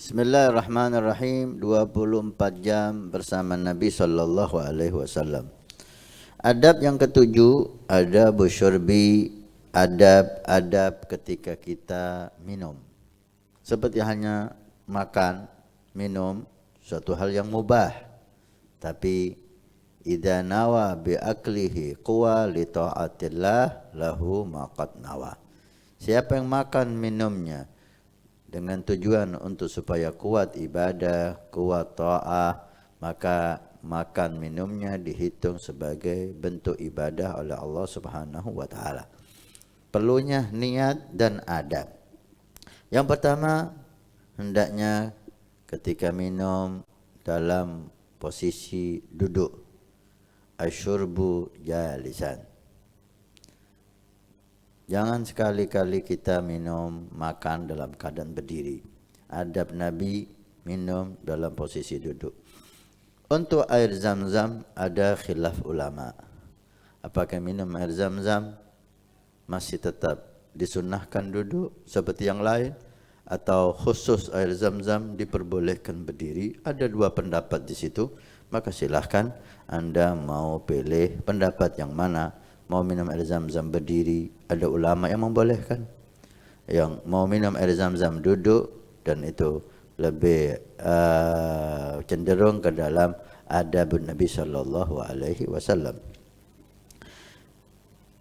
Bismillahirrahmanirrahim. 24 jam bersama Nabi sallallahu alaihi wasallam. Adab yang ketujuh, adab syurbi, adab ketika kita minum. Seperti halnya makan, minum, suatu hal yang mubah. Tapi idza nawa bi aklihi quwa li taatillah lahu ma qad nawa. Siapa yang makan minumnya dengan tujuan untuk supaya kuat ibadah, kuat ta'ah, maka makan minumnya dihitung sebagai bentuk ibadah oleh Allah Subhanahu wa taala. Perlunya niat dan adab. Yang pertama, hendaknya ketika minum dalam posisi duduk. Asyurbu jalisan. Jangan sekali-kali kita minum, makan dalam keadaan berdiri. Adab Nabi minum dalam posisi duduk. Untuk air zam-zam ada khilaf ulama. Apakah minum air zam-zam masih tetap disunnahkan duduk seperti yang lain, atau khusus air zam-zam diperbolehkan berdiri? Ada dua pendapat di situ. Maka silahkan Anda mau pilih pendapat yang mana. Mau minum air zam-zam berdiri, ada ulama yang membolehkan. Yang mau minum air zam-zam duduk, dan itu lebih cenderung ke dalam adab Nabi sallallahu alaihi wasallam.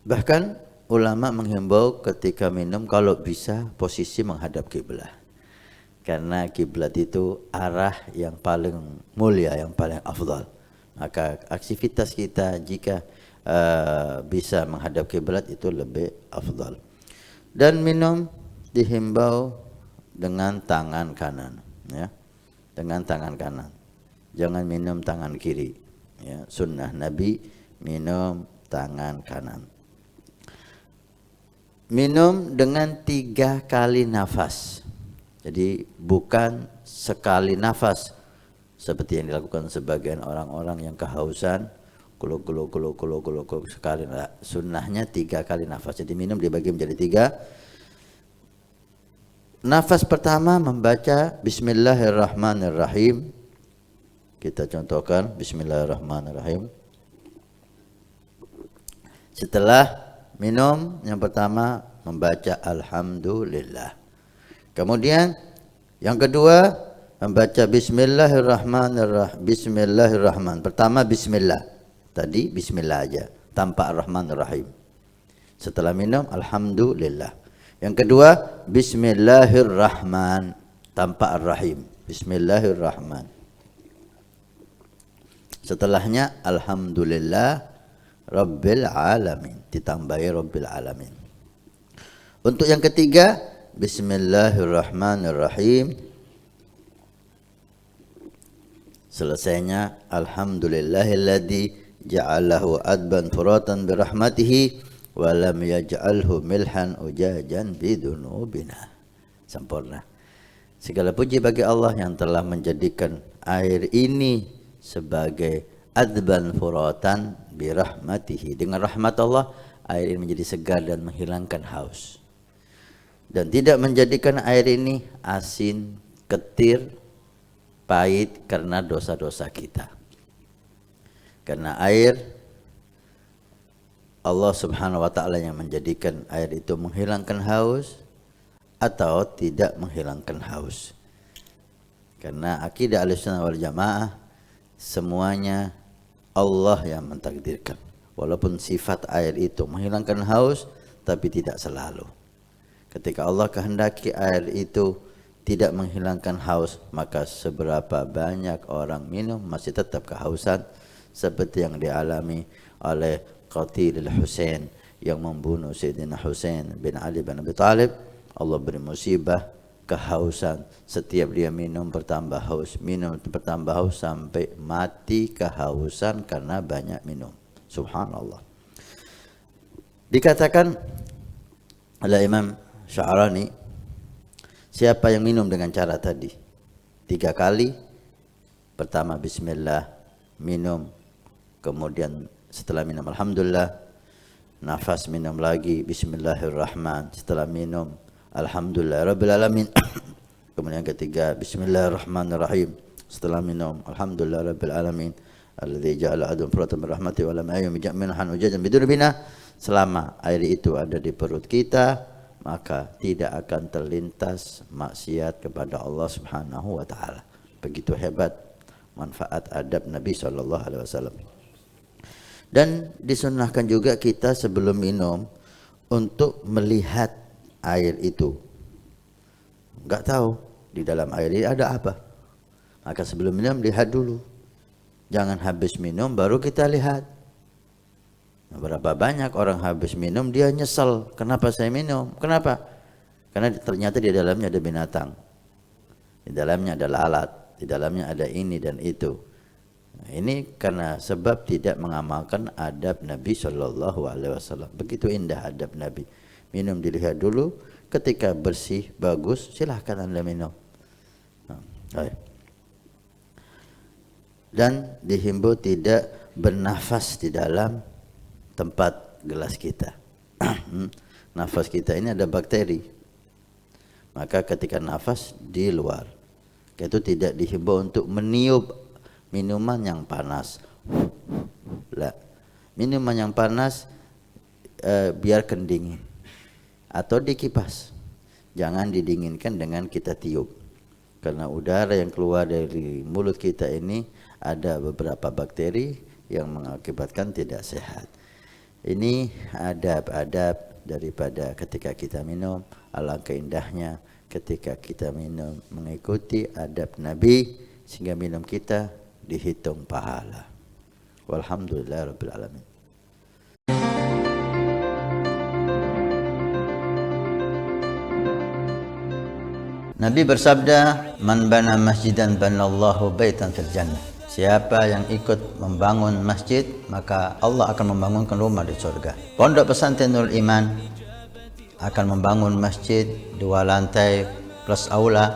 Bahkan ulama menghimbau ketika minum kalau bisa posisi menghadap kiblat. Karena kiblat itu arah yang paling mulia, yang paling afdal. Maka aktivitas kita jika bisa menghadap kiblat itu lebih afdal. Dan minum dihimbau dengan tangan kanan, ya, dengan tangan kanan. Jangan minum tangan kiri. Ya, sunnah Nabi minum tangan kanan. Minum dengan 3 kali nafas. Jadi bukan sekali nafas seperti yang dilakukan sebagian orang-orang yang kehausan. Kuluk sekali. Sunnahnya 3 kali nafas. Jadi minum dibagi menjadi 3. Nafas pertama membaca Bismillahirrahmanirrahim. Kita contohkan Bismillahirrahmanirrahim. Setelah minum yang pertama membaca Alhamdulillah. Kemudian yang kedua membaca Bismillahirrahmanirrahim. Bismillahirrahman. Pertama Bismillah. Tadi Bismillah aja, tanpa Ar-Rahman-Ar-Rahim. Setelah minum, Alhamdulillah. Yang kedua, Bismillahirrahman, tanpa Ar-Rahim. Bismillahirrahman. Setelahnya, Alhamdulillah Rabbil Alamin. Ditambahi Rabbil Alamin. Untuk yang ketiga, Bismillahirrahmanirrahim. Selesainya, Alhamdulillahilladzi ja'alahu adban furatan birahmatihi wa lam yaj'alhu milhan ujajan bidunubina. Sempurna. Segala puji bagi Allah yang telah menjadikan air ini sebagai adban furatan birahmatihi. Dengan rahmat Allah, air ini menjadi segar dan menghilangkan haus. Dan tidak menjadikan air ini asin, ketir, pahit karena dosa-dosa kita. Karena air Allah Subhanahu wa taala yang menjadikan air itu menghilangkan haus atau tidak menghilangkan haus. Karena akidah Ahlussunnah wal Jamaah semuanya Allah yang mentakdirkan. Walaupun sifat air itu menghilangkan haus, tapi tidak selalu. Ketika Allah kehendaki air itu tidak menghilangkan haus, maka seberapa banyak orang minum masih tetap kehausan, seperti yang dialami oleh Qatilul Husain yang membunuh Sayyidina Husain bin Ali bin Abi Thalib. Allah beri musibah kehausan. Setiap dia minum bertambah haus, minum bertambah haus sampai mati kehausan karena banyak minum. Subhanallah. Dikatakan oleh Imam Sya'rani, siapa yang minum dengan cara tadi 3 kali, pertama Bismillah, minum, kemudian setelah minum Alhamdulillah, nafas minum lagi Bismillahirrahman, setelah minum Alhamdulillah Rabbil Alamin, Kemudian ketiga, bismillahirrahmanirrahim. Setelah minum, alhamdulillahirabbil alamin alladzi ja'ala adun furatan min rahmati wa lam yaj'al minhan ujajan bidun bina. Selama air itu ada di perut kita, maka tidak akan terlintas maksiat kepada Allah Subhanahu wa taala. Begitu hebat manfaat adab Nabi sallallahu alaihi wasallam. Dan disunnahkan juga kita sebelum minum untuk melihat air itu. Enggak tahu di dalam air ini ada apa. Maka sebelum minum lihat dulu. Jangan habis minum baru kita lihat. Nah, berapa banyak orang habis minum dia nyesel. Kenapa saya minum? Kenapa? Karena ternyata di dalamnya ada binatang. Di dalamnya ada lalat. Di dalamnya ada ini dan itu. Nah, ini karena sebab tidak mengamalkan adab Nabi Shallallahu Alaihi Wasallam. Begitu indah adab Nabi. Minum dilihat dulu. Ketika bersih, bagus, silahkan Anda minum. Nah, dan dihimbau tidak bernafas di dalam tempat gelas kita. Nafas kita ini ada bakteri. Maka ketika nafas di luar, itu tidak dihimbau untuk meniup minuman yang panas. Minuman yang panas biarkan dingin atau dikipas. Jangan didinginkan dengan kita tiup. Karena udara yang keluar dari mulut kita ini ada beberapa bakteri yang mengakibatkan tidak sehat. Ini adab-adab daripada ketika kita minum. Alangkah indahnya ketika kita minum mengikuti adab Nabi sehingga minum kita dihitung pahala. Walhamdulillahirabbil alamin. Nabi bersabda, "Man bana masjidan banallahu baitan fil jannah." Siapa yang ikut membangun masjid, maka Allah akan membangunkan rumah di surga. Pondok Pesantren Nurul Iman akan membangun masjid 2 lantai plus aula.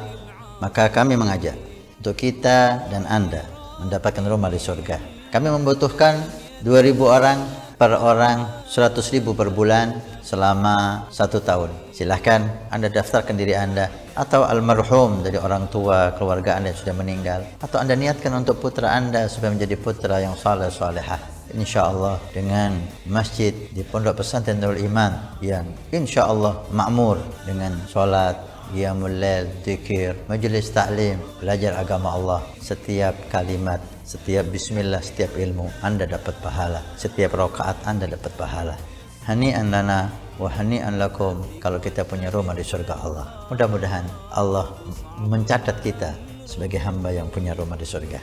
Maka kami mengajak untuk kita dan Anda mendapatkan rumah di surga. Kami membutuhkan 2.000 orang per orang, 100.000 per bulan selama 1 tahun. Silahkan Anda daftarkan diri Anda atau almarhum dari orang tua keluarga Anda yang sudah meninggal, atau Anda niatkan untuk putra Anda supaya menjadi putra yang saleh salehah. InsyaAllah dengan masjid di Pondok Pesantren Nurul Iman yang insyaAllah makmur dengan sholat, qiyamul lail, zikir, majelis taklim, belajar agama Allah. Setiap kalimat, setiap bismillah, setiap ilmu Anda dapat pahala. Setiap rakaat Anda dapat pahala. Hani'an lana wa hani'an lakum kalau kita punya rumah di surga Allah. Mudah-mudahan Allah mencatat kita sebagai hamba yang punya rumah di surga.